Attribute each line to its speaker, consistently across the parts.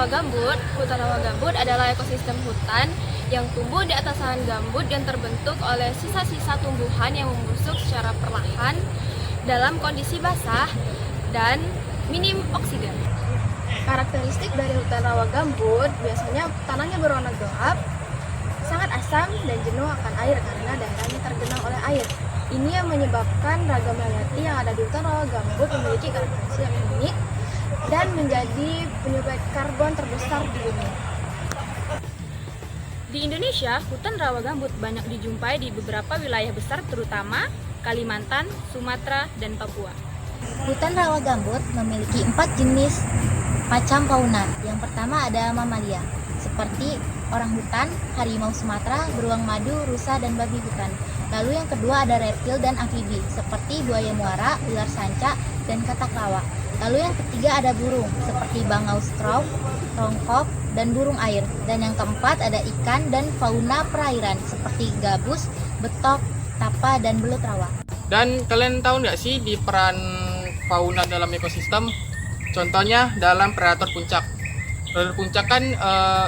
Speaker 1: rawa gambut. Hutan rawa gambut adalah ekosistem hutan yang tumbuh di atas lahan gambut dan terbentuk oleh sisa-sisa tumbuhan yang membusuk secara perlahan dalam kondisi basah dan minim oksigen. Karakteristik dari hutan rawa gambut biasanya tanahnya berwarna gelap, sangat asam dan jenuh akan air karena daerahnya tergenang oleh air. Ini yang menyebabkan ragam hayati yang ada di hutan rawa gambut memiliki karakteristik yang unik dan menjadi penyumbat karbon terbesar di dunia. Di Indonesia, hutan rawa gambut banyak dijumpai di beberapa wilayah besar terutama Kalimantan, Sumatera, dan Papua.
Speaker 2: Hutan rawa gambut memiliki 4 jenis macam fauna. Yang pertama ada mamalia, seperti orangutan, harimau Sumatera, beruang madu, rusa, dan babi hutan. Lalu yang kedua ada reptil dan amfibi, seperti buaya muara, ular sanca, dan katak rawa. Lalu yang ketiga ada burung, seperti bangau straw, rongkok, dan burung air. Dan yang keempat ada ikan dan fauna perairan, seperti gabus, betok, tapa, dan belut rawa.
Speaker 3: Dan kalian tahu nggak sih di peran fauna dalam ekosistem? Contohnya dalam predator puncak. Predator puncak kan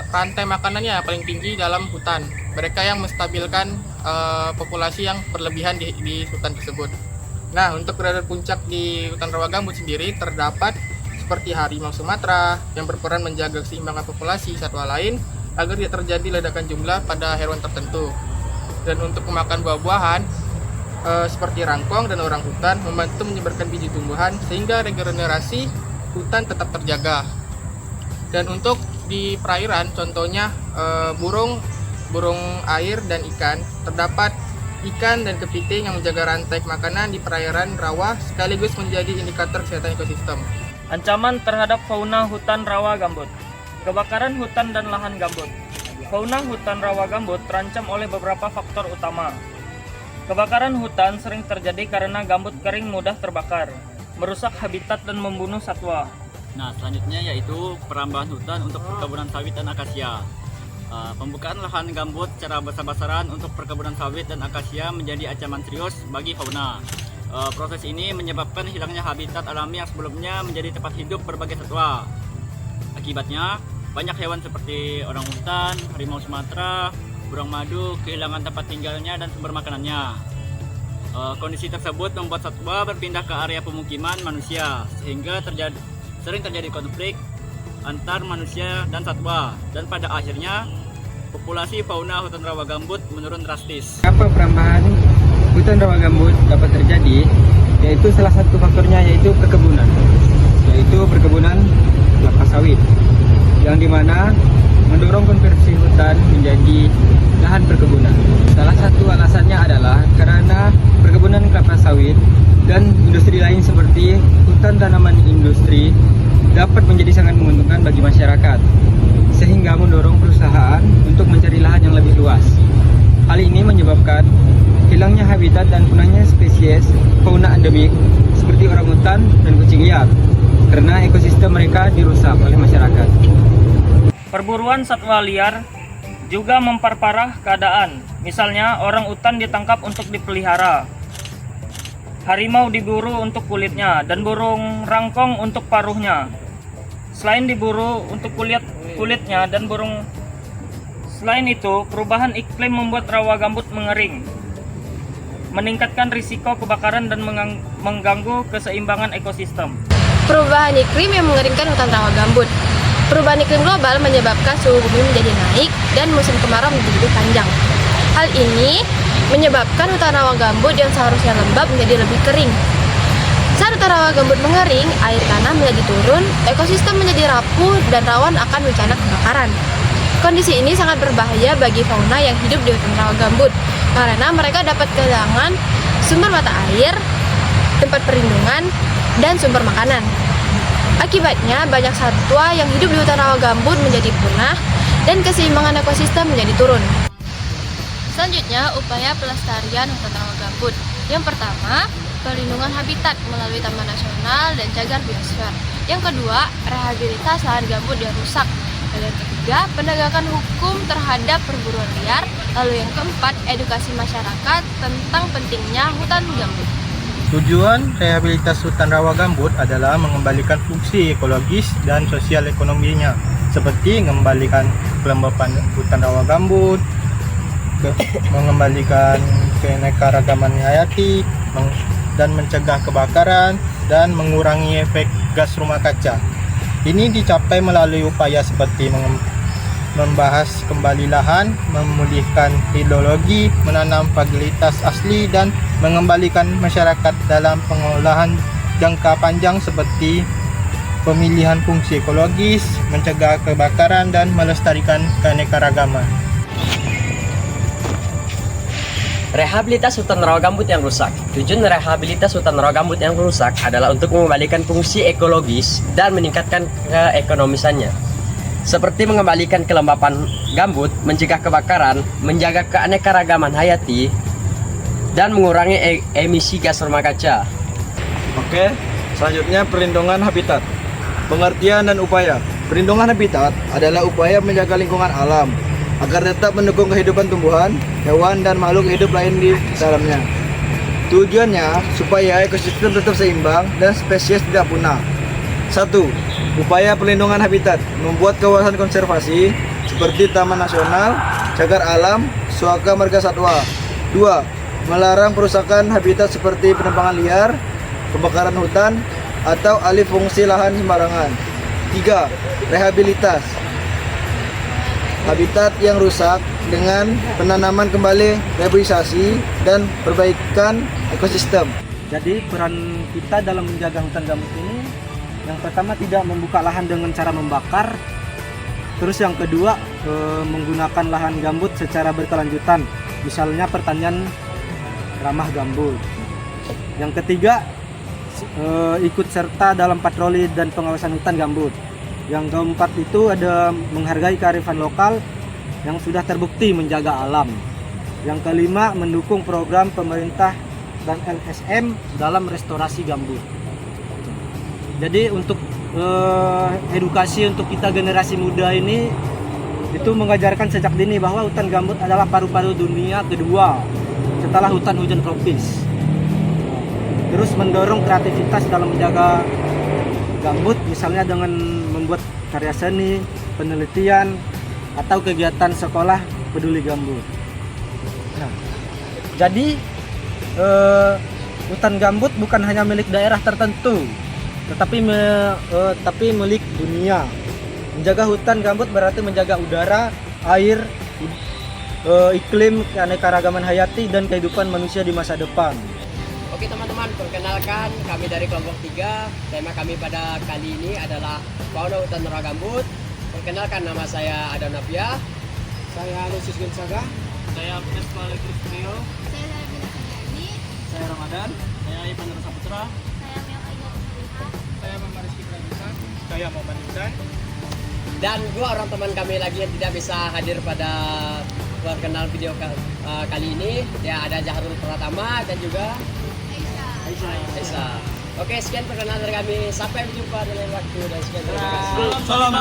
Speaker 3: rantai makanannya paling tinggi dalam hutan. Mereka yang menstabilkan populasi yang berlebihan di hutan tersebut. Nah, untuk predator puncak di hutan rawa gambut sendiri terdapat seperti harimau Sumatera yang berperan menjaga keseimbangan populasi satwa lain agar tidak terjadi ledakan jumlah pada hewan tertentu. Dan untuk memakan buah-buahan seperti rangkong dan orangutan membantu menyebarkan biji tumbuhan sehingga regenerasi hutan tetap terjaga. Dan untuk di perairan contohnya burung air dan ikan, terdapat ikan dan kepiting yang menjaga rantai makanan di perairan rawa sekaligus menjadi indikator kesehatan ekosistem.
Speaker 4: Ancaman terhadap fauna hutan rawa gambut. Kebakaran hutan dan lahan gambut. Fauna hutan rawa gambut terancam oleh beberapa faktor utama. Kebakaran hutan sering terjadi karena gambut kering mudah terbakar, merusak habitat dan membunuh satwa.
Speaker 5: Nah, selanjutnya yaitu perambahan hutan untuk perkebunan sawit dan akasia. Pembukaan lahan gambut secara besar-besaran untuk perkebunan sawit dan akasia menjadi ancaman serius bagi fauna. Proses ini menyebabkan hilangnya habitat alami yang sebelumnya menjadi tempat hidup berbagai satwa. Akibatnya, banyak hewan seperti orangutan, harimau Sumatera, burung madu kehilangan tempat tinggalnya dan sumber makanannya. Kondisi tersebut membuat satwa berpindah ke area pemukiman manusia, sehingga sering terjadi konflik antar manusia dan satwa, dan pada akhirnya populasi fauna hutan rawa gambut menurun drastis.
Speaker 6: Apa perambahan hutan rawa gambut dapat terjadi? Yaitu salah satu faktornya yaitu perkebunan, kelapa sawit, yang dimana mendorong konversi hutan menjadi lahan perkebunan. Salah satu alasannya adalah karena perkebunan kelapa sawit dan industri lain seperti hutan tanaman industri dapat menjadi sangat menguntungkan bagi masyarakat, sehingga mendorong perusahaan untuk mencari lahan yang lebih luas. Hal ini menyebabkan hilangnya habitat dan punahnya spesies fauna endemik seperti orangutan dan kucing liar, karena ekosistem mereka dirusak oleh masyarakat.
Speaker 4: Perburuan satwa liar juga memperparah keadaan. Misalnya, orangutan ditangkap untuk dipelihara, harimau diburu untuk kulitnya, dan burung rangkong untuk paruhnya. Selain diburu untuk kulitnya dan burung, selain itu, perubahan iklim membuat rawa gambut mengering, meningkatkan risiko kebakaran dan mengganggu keseimbangan ekosistem.
Speaker 1: Perubahan iklim yang mengeringkan hutan rawa gambut. Perubahan iklim global menyebabkan suhu bumi menjadi naik dan musim kemarau menjadi lebih panjang. Hal ini menyebabkan hutan rawa gambut yang seharusnya lembab menjadi lebih kering. Saat hutan rawa gambut mengering, air tanah menjadi turun, ekosistem menjadi rapuh dan rawan akan bencana kebakaran. Kondisi ini sangat berbahaya bagi fauna yang hidup di hutan rawa gambut karena mereka dapat kehilangan sumber mata air, tempat perlindungan, dan sumber makanan. Akibatnya, banyak satwa yang hidup di hutan rawa gambut menjadi punah dan keseimbangan ekosistem menjadi turun. Selanjutnya, upaya pelestarian hutan rawa gambut. Yang pertama, perlindungan habitat melalui Taman Nasional dan cagar biosfer. Yang kedua, rehabilitas lahan gambut yang rusak. Dan yang ketiga, penegakan hukum terhadap perburuan liar. Lalu yang keempat, edukasi masyarakat tentang pentingnya hutan gambut.
Speaker 7: Tujuan rehabilitas hutan rawa gambut adalah mengembalikan fungsi ekologis dan sosial ekonominya, seperti mengembalikan kelembapan hutan rawa gambut, mengembalikan keanekaragaman hayati, dan mencegah kebakaran dan mengurangi efek gas rumah kaca. Ini dicapai melalui upaya seperti membahas kembali lahan, memulihkan hidrologi, menanam varietas asli, dan mengembalikan masyarakat dalam pengolahan jangka panjang seperti pemilihan fungsi ekologis, mencegah kebakaran, dan melestarikan keanekaragaman.
Speaker 8: Rehabilitas hutan rawa gambut yang rusak. Tujuan rehabilitas hutan rawa gambut yang rusak adalah untuk mengembalikan fungsi ekologis dan meningkatkan keekonomisannya. Seperti mengembalikan kelembapan gambut, mencegah kebakaran, menjaga keanekaragaman hayati, dan mengurangi emisi gas rumah kaca.
Speaker 9: Oke, selanjutnya perlindungan habitat. Pengertian dan upaya. Perlindungan habitat adalah upaya menjaga lingkungan alam agar tetap mendukung kehidupan tumbuhan, hewan, dan makhluk hidup lain di dalamnya. Tujuannya supaya ekosistem tetap seimbang dan spesies tidak punah. 1. Upaya perlindungan habitat, membuat kawasan konservasi seperti taman nasional, cagar alam, suaka marga satwa. 2. Melarang perusakan habitat seperti penebangan liar, pembakaran hutan, atau alih fungsi lahan sembarangan. 3. Rehabilitas habitat yang rusak dengan penanaman kembali, rehabilitasi, dan perbaikan ekosistem.
Speaker 7: Jadi peran kita dalam menjaga hutan gambut ini, yang pertama tidak membuka lahan dengan cara membakar. Terus yang kedua, menggunakan lahan gambut secara berkelanjutan, misalnya pertanian ramah gambut. Yang ketiga, ikut serta dalam patroli dan pengawasan hutan gambut. Yang keempat itu ada menghargai kearifan lokal yang sudah terbukti menjaga alam. Yang kelima, mendukung program pemerintah dan LSM dalam restorasi gambut. Jadi untuk edukasi untuk kita generasi muda ini, itu mengajarkan sejak dini bahwa hutan gambut adalah paru-paru dunia kedua setelah hutan hujan tropis. Terus mendorong kreativitas dalam menjaga gambut, misalnya dengan membuat karya seni, penelitian, atau kegiatan sekolah peduli gambut. Nah, jadi hutan gambut bukan hanya milik daerah tertentu, tetapi milik dunia. Menjaga hutan gambut berarti menjaga udara, air, iklim, keanekaragaman hayati, dan kehidupan manusia di masa depan.
Speaker 8: Oke teman-teman, perkenalkan kami dari kelompok 3. Tema kami pada kali ini adalah fauna hutan rawa gambut. Perkenalkan, nama saya Adam Nafia.
Speaker 7: Saya Lucius Gonzaga.
Speaker 5: Saya Agnes Malik Rio.
Speaker 2: Saya Bina Sanjani.
Speaker 5: Saya Ramadan. Saya Ivan Saputra.
Speaker 2: Saya Mel Ayu Salihah.
Speaker 7: Saya Muhammad Rizky Pradisa. Saya Muhammad Hudan.
Speaker 8: Dan dua orang teman kami lagi yang tidak bisa hadir pada perkenalan video kali ini. Ya, ada Jahrul Pratama dan juga Aisyah. Oke, sekian perkenalan dari kami. Sampai jumpa di lain waktu dan sekian terima kasih.
Speaker 5: Salam.